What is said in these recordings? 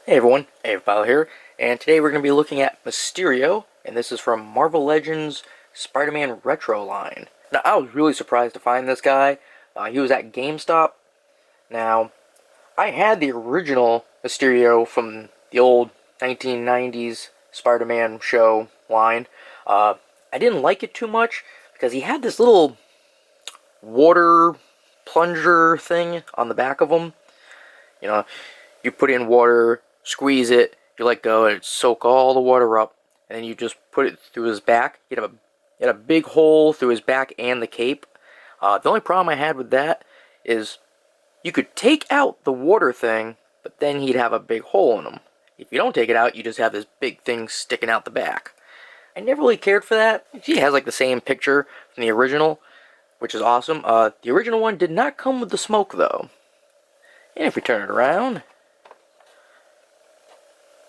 Hey everyone, Avpile here, and today we're going to be looking at Mysterio, and this is from Marvel Legends Spider-Man Retro line. Now, I was really surprised to find this guy. He was at GameStop. Now, I had the original Mysterio from the old 1990s Spider-Man show line. I didn't like it too much because he had this little water plunger thing on the back of him. You know, you put in water, squeeze it, you let go, and it soak all the water up, and then you just put it through his back. He had a big hole through his back and the cape. The only problem I had with that is you could take out the water thing, but then he'd have a big hole in him. If you don't take it out, you just have this big thing sticking out the back. I never really cared for that. He has like the same picture from the original, which is awesome. The original one did not come with the smoke though. And if we turn it around,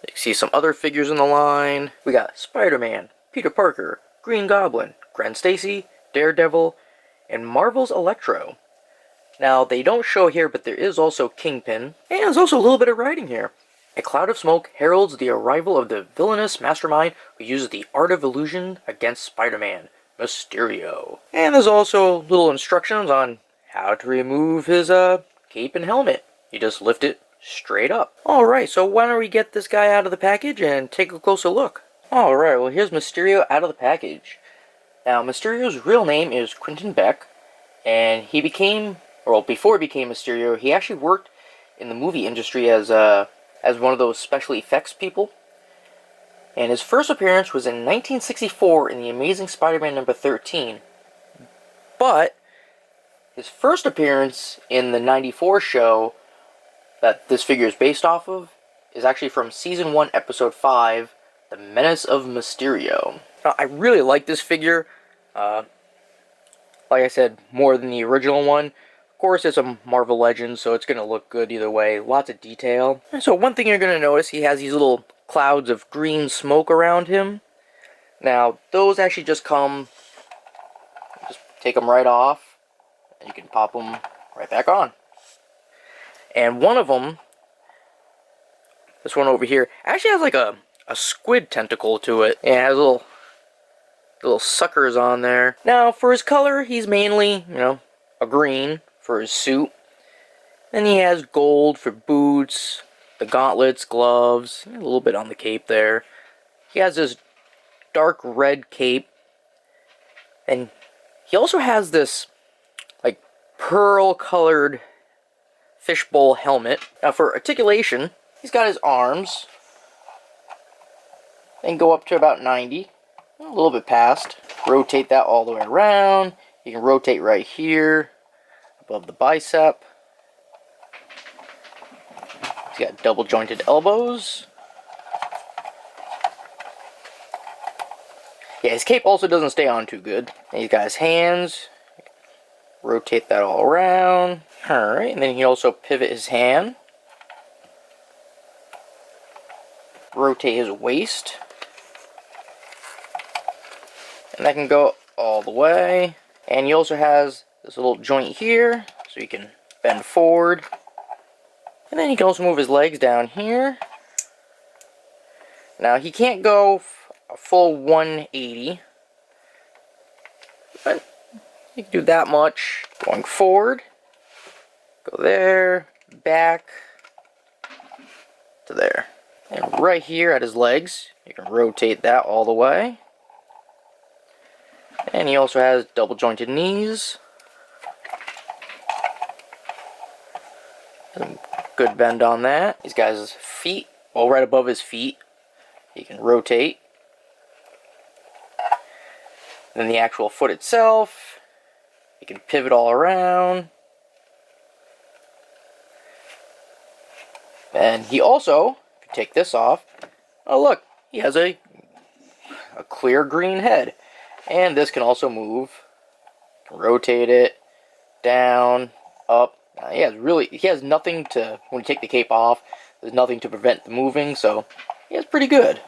you see some other figures in the line. We got Spider-Man, Peter Parker, Green Goblin, Gwen Stacy, Daredevil, and Marvel's Electro. Now, they don't show here, but there is also Kingpin, and there's also a little bit of writing here. A cloud of smoke heralds the arrival of the villainous mastermind who uses the art of illusion against Spider-Man, Mysterio. And there's also little instructions on how to remove his cape and helmet. You just lift it straight up. Alright, so why don't we get this guy out of the package and take a closer look. Alright, well here's Mysterio out of the package. Now, Mysterio's real name is Quentin Beck, and he became, well, before he became Mysterio, he actually worked in the movie industry as one of those special effects people. And his first appearance was in 1964 in The Amazing Spider-Man number 13. But his first appearance in the 94 show that this figure is based off of is actually from Season 1, Episode 5, The Menace of Mysterio. Now, I really like this figure. Like I said, more than the original one. Of course, it's a Marvel Legends, so it's going to look good either way. Lots of detail. And so one thing you're going to notice, he has these little clouds of green smoke around him. Now, those actually just come, just take them right off, and you can pop them right back on. And one of them, this one over here, actually has like a squid tentacle to it. And it has little suckers on there. Now, for his color, he's mainly, a green for his suit. Then he has gold for boots, the gauntlets, gloves, a little bit on the cape there. He has this dark red cape. And he also has this, like, pearl-colored fishbowl helmet. Now for articulation, he's got his arms. They can go up to about 90. A little bit past. Rotate that all the way around. You can rotate right here, above the bicep. He's got double jointed elbows. Yeah, his cape also doesn't stay on too good. And he's got his hands. Rotate that all around. Alright, and then he can also pivot his hand. Rotate his waist. And that can go all the way. And he also has this little joint here, so you can bend forward. And then he can also move his legs down here. Now, he can't go a full 180. But you can do that much. Going forward. Go there, back, to there. And right here at his legs, you can rotate that all the way. And he also has double jointed knees. Some good bend on that. He's got his feet, well, right above his feet. He can rotate. Then the actual foot itself, you can pivot all around. And he also, if you take this off, oh look, he has a clear green head. And this can also move. Rotate it, down, up. He has nothing to, when you take the cape off, there's nothing to prevent the moving, so he is pretty good.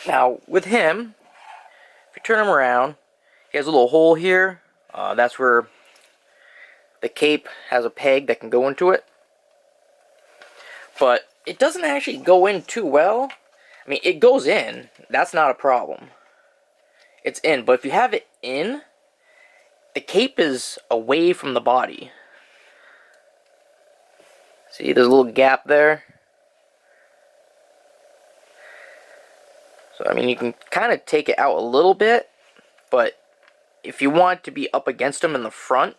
Now, with him, if you turn him around, he has a little hole here. That's where the cape has a peg that can go into it. But it doesn't actually go in too well. I mean, it goes in. That's not a problem. It's in, but if you have it in, the cape is away from the body. See, there's a little gap there. So, I mean, you can kind of take it out a little bit, but if you want it to be up against them in the front,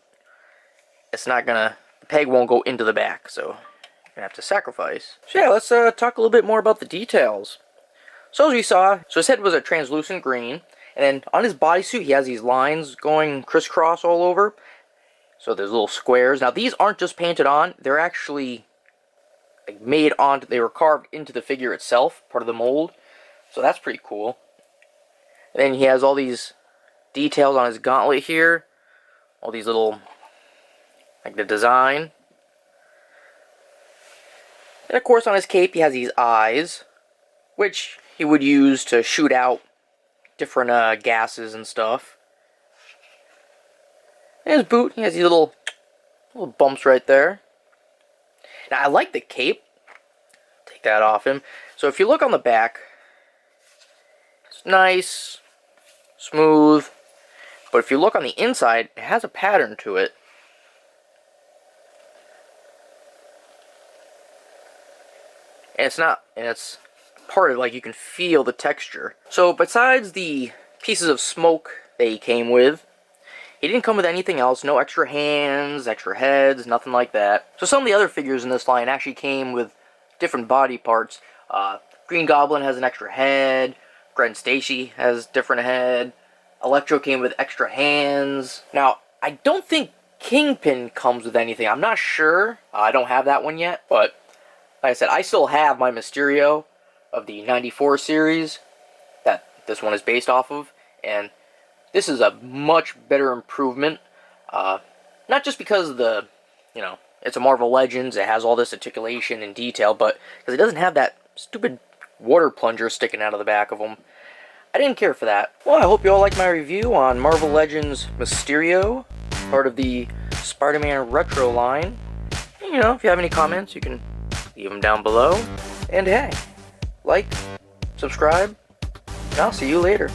it's not gonna, the peg won't go into the back, so you're gonna have to sacrifice. So yeah, let's talk a little bit more about the details. So as we saw, so his head was a translucent green, and then on his bodysuit he has these lines going crisscross all over. So there's little squares. Now these aren't just painted on, they're actually like made onto, they were carved into the figure itself, part of the mold. So that's pretty cool. And then he has all these details on his gauntlet here. All these little, like the design. And of course on his cape he has these eyes, which he would use to shoot out different gases and stuff. And his boot, he has these little bumps right there. Now I like the cape. Take that off him. So if you look on the back, it's nice, smooth. But if you look on the inside, it has a pattern to it. And it's part of, like, you can feel the texture. So besides the pieces of smoke they came with, he didn't come with anything else. No extra hands, extra heads, nothing like that. So some of the other figures in this line actually came with different body parts. Green Goblin has an extra head. Gwen Stacy has different head. Electro came with extra hands. Now, I don't think Kingpin comes with anything. I'm not sure. I don't have that one yet. But, like I said, I still have my Mysterio of the 94 series that this one is based off of. And this is a much better improvement. Not just because of the, it's a Marvel Legends. It has all this articulation and detail. But because it doesn't have that stupid water plunger sticking out of the back of them. I didn't care for that. Well, I hope you all liked my review on Marvel Legends Mysterio, part of the Spider-Man Retro line. And, if you have any comments, you can leave them down below. And hey, like, subscribe, and I'll see you later.